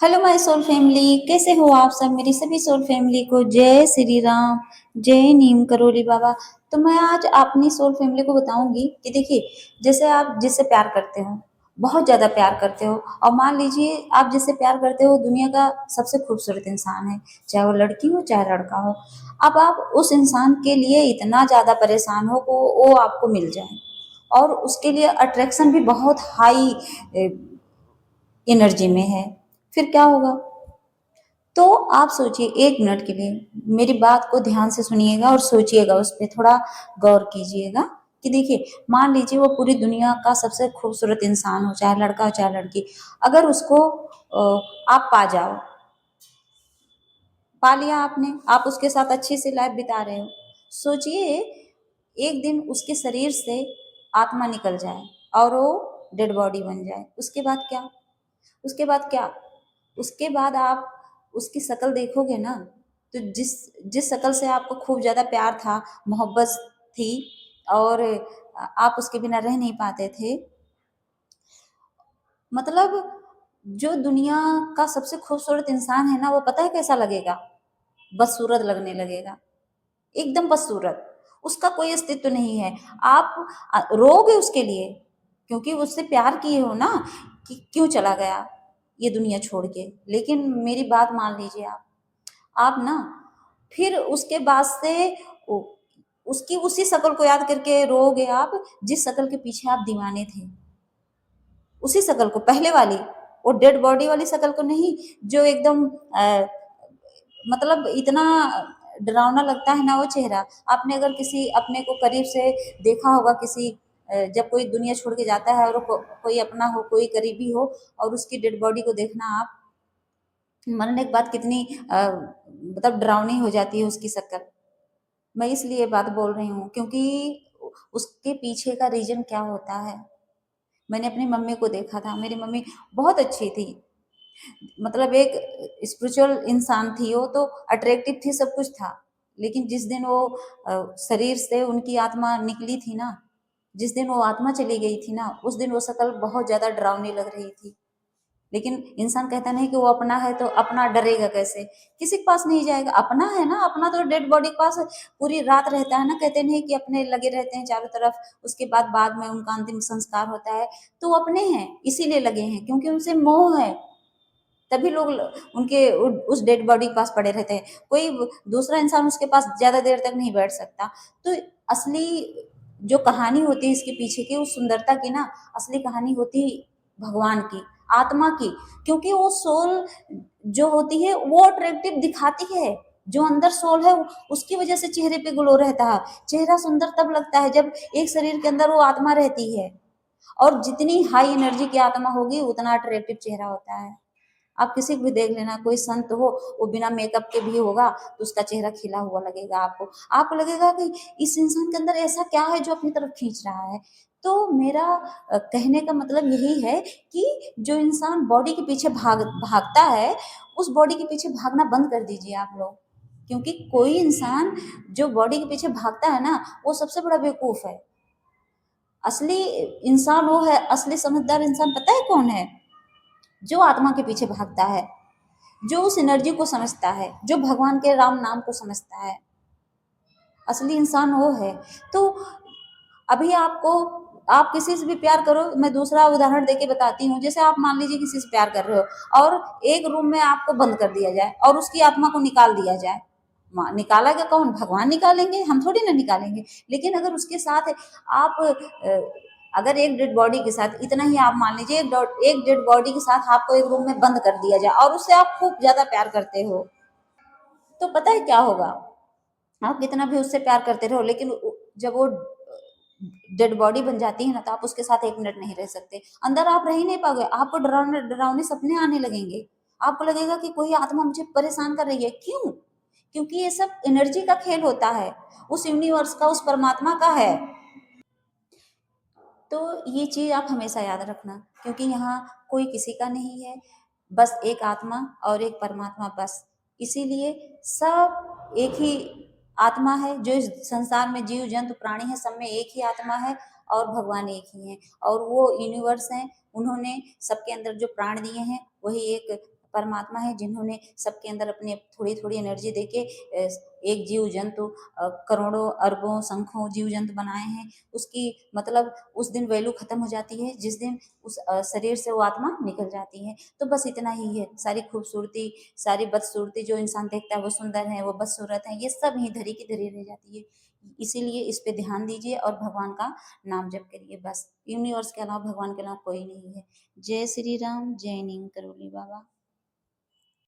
Hello my soul family, कैसे हो आप सब। मेरी सभी सोल फैमिली को जय श्री राम, जय नीम करोली बाबा। तो मैं आज अपनी सोल फैमिली को बताऊंगी कि देखिए, जैसे आप जिससे प्यार करते हो, बहुत ज्यादा प्यार करते हो, और मान लीजिए आप जिससे प्यार करते हो दुनिया का सबसे खूबसूरत इंसान है, चाहे वो लड़की हो चाहे लड़का हो। अब आप उस इंसान के लिए इतना ज्यादा परेशान हो कि वो आपको मिल जाए, और उसके लिए अट्रैक्शन भी बहुत हाई एनर्जी में है। फिर क्या होगा? तो आप सोचिए, 1 मिनट के लिए मेरी बात को ध्यान से सुनिएगा और सोचिएगा, उस पर थोड़ा गौर कीजिएगा कि देखिए, मान लीजिए वो पूरी दुनिया का सबसे खूबसूरत इंसान हो, चाहे लड़का हो चाहे लड़की। अगर उसको आप पा जाओ, पा लिया आपने, आप उसके साथ अच्छी सी लाइफ बिता रहे हो। सोचिए, एक दिन उसके शरीर से आत्मा निकल जाए और वो डेड बॉडी बन जाए, उसके बाद क्या? उसके बाद क्या? उसके बाद आप उसकी शक्ल देखोगे ना, तो जिस जिस शक्ल से आपको खूब ज्यादा प्यार था, मोहब्बत थी, और आप उसके बिना रह नहीं पाते थे, मतलब जो दुनिया का सबसे खूबसूरत इंसान है ना, वो पता है कैसा लगेगा? बदसूरत लगने लगेगा, एकदम बदसूरत। उसका कोई अस्तित्व नहीं है। आप रोओगे उसके लिए, क्योंकि उससे प्यार किए हो ना, कि क्यों चला गया ये दुनिया छोड़ के। लेकिन मेरी बात मान लीजिए, आप ना फिर उसके बाद से उसकी उसी शक्ल को याद करके रोओगे आप, जिस शक्ल के पीछे आप दीवाने थे। उसी शक्ल को, पहले वाली, वो डेड बॉडी वाली शक्ल को नहीं, जो एकदम मतलब इतना डरावना लगता है ना वो चेहरा। आपने अगर किसी अपने को करीब से देखा होगा, किसी जब कोई दुनिया छोड़ के जाता है और कोई अपना हो, कोई करीबी हो, और उसकी डेड बॉडी को देखना आप, मरने के बाद कितनी मतलब डरावनी हो जाती है उसकी शक्ल। मैं इसलिए बात बोल रही हूँ क्योंकि उसके पीछे का रीजन क्या होता है। मैंने अपनी मम्मी को देखा था, मेरी मम्मी बहुत अच्छी थी, मतलब एक स्पिरिचुअल इंसान थी वो, तो अट्रैक्टिव थी, सब कुछ था। लेकिन जिस दिन वो शरीर से उनकी आत्मा निकली थी ना, जिस दिन वो आत्मा चली गई थी ना, उस दिन वो शक्ल बहुत ज्यादा डरावनी लग रही थी। लेकिन इंसान कहता नहीं कि वो अपना है, तो अपना डरेगा कैसे? किसी के पास नहीं जाएगा, अपना है ना, अपना तो डेड बॉडी के पास पूरी रात रहता है ना। कहते नहीं कि अपने लगे रहते हैं चारों तरफ, उसके बाद बाद में उनका अंतिम संस्कार होता है। तो वो अपने हैं, इसीलिए लगे हैं, क्योंकि उनसे मोह है। तभी लोग उनके उस डेड बॉडी के पास पड़े रहते हैं। कोई दूसरा इंसान उसके पास ज्यादा देर तक नहीं बैठ सकता। तो असली जो कहानी होती है इसके पीछे की, उस सुंदरता की ना, असली कहानी होती है भगवान की, आत्मा की। क्योंकि वो सोल जो होती है वो अट्रैक्टिव दिखाती है। जो अंदर सोल है उसकी वजह से चेहरे पे ग्लो रहता है। चेहरा सुंदर तब लगता है जब एक शरीर के अंदर वो आत्मा रहती है, और जितनी हाई एनर्जी की आत्मा होगी उतना अट्रैक्टिव चेहरा होता है। आप किसी को भी देख लेना, कोई संत हो, वो बिना मेकअप के भी होगा तो उसका चेहरा खिला हुआ लगेगा आपको। आपको लगेगा कि इस इंसान के अंदर ऐसा क्या है जो अपनी तरफ खींच रहा है। तो मेरा कहने का मतलब यही है कि जो इंसान बॉडी के पीछे भागता है, उस बॉडी के पीछे भागना बंद कर दीजिए आप लोग। क्योंकि कोई इंसान जो बॉडी के पीछे भागता है ना, वो सबसे बड़ा बेवकूफ है। असली इंसान वो है, असली समझदार इंसान पता है कौन है? जो आत्मा के पीछे भागता है, जो उस एनर्जी को समझता है, जो भगवान के राम नाम को समझता है, असली इंसान वो है। तो अभी आपको, आप किसी से भी प्यार करो, मैं दूसरा उदाहरण देके बताती हूँ। जैसे आप मान लीजिए किसी से प्यार कर रहे हो, और एक रूम में आपको बंद कर दिया जाए और उसकी आत्मा को निकाल दिया जाए। निकालेगा कौन? भगवान निकालेंगे, हम थोड़ी ना निकालेंगे। लेकिन अगर उसके साथ आप अगर एक डेड बॉडी के साथ, इतना ही आप मान लीजिए, एक डेड बॉडी के साथ आपको एक रूम में बंद कर दिया जाए और उससे आप खूब ज्यादा प्यार करते हो, तो पता है क्या होगा? आप कितना भी उससे प्यार करते रहो, लेकिन जब वो डेड बॉडी बन जाती है ना, तो आप उसके साथ 1 मिनट नहीं रह सकते। अंदर आप रह ही नहीं पाओगे, आपको डरावने डरावने सपने आने लगेंगे। आपको लगेगा कि कोई आत्मा मुझे परेशान कर रही है। क्यों? क्योंकि ये सब एनर्जी का खेल होता है, उस यूनिवर्स का, उस परमात्मा का है। तो ये चीज आप हमेशा याद रखना, क्योंकि यहाँ कोई किसी का नहीं है, बस एक आत्मा और एक परमात्मा, बस। इसीलिए सब एक ही आत्मा है। जो इस संसार में जीव जंतु प्राणी है, सब में एक ही आत्मा है, और भगवान एक ही है, और वो यूनिवर्स है। उन्होंने सबके अंदर जो प्राण दिए हैं, वही एक परमात्मा है जिन्होंने सबके अंदर अपनी थोड़ी-थोड़ी एनर्जी देके एक जीव-जंतु करोड़ों, अरबों, संख्यों जीव-जंतु बनाए हैं, उसकी मतलब उस दिन वैल्यू खत्म हो जाती है जिस दिन उस शरीर से वो आत्मा निकल जाती है। तो बस इतना ही है, सारी खूबसूरती, सारी बदसूरती जो इंसान देखता है वो सुंदर है, वो बदसूरत है, ये सब यहीं धरी की धरी रह जाती है। इसीलिए इस पे ध्यान दीजिए और भगवान का नाम जप करिए बस। यूनिवर्स के अलावा भगवान के अलावा कोई नहीं है। जय श्री राम, जय नीम करोली बाबा।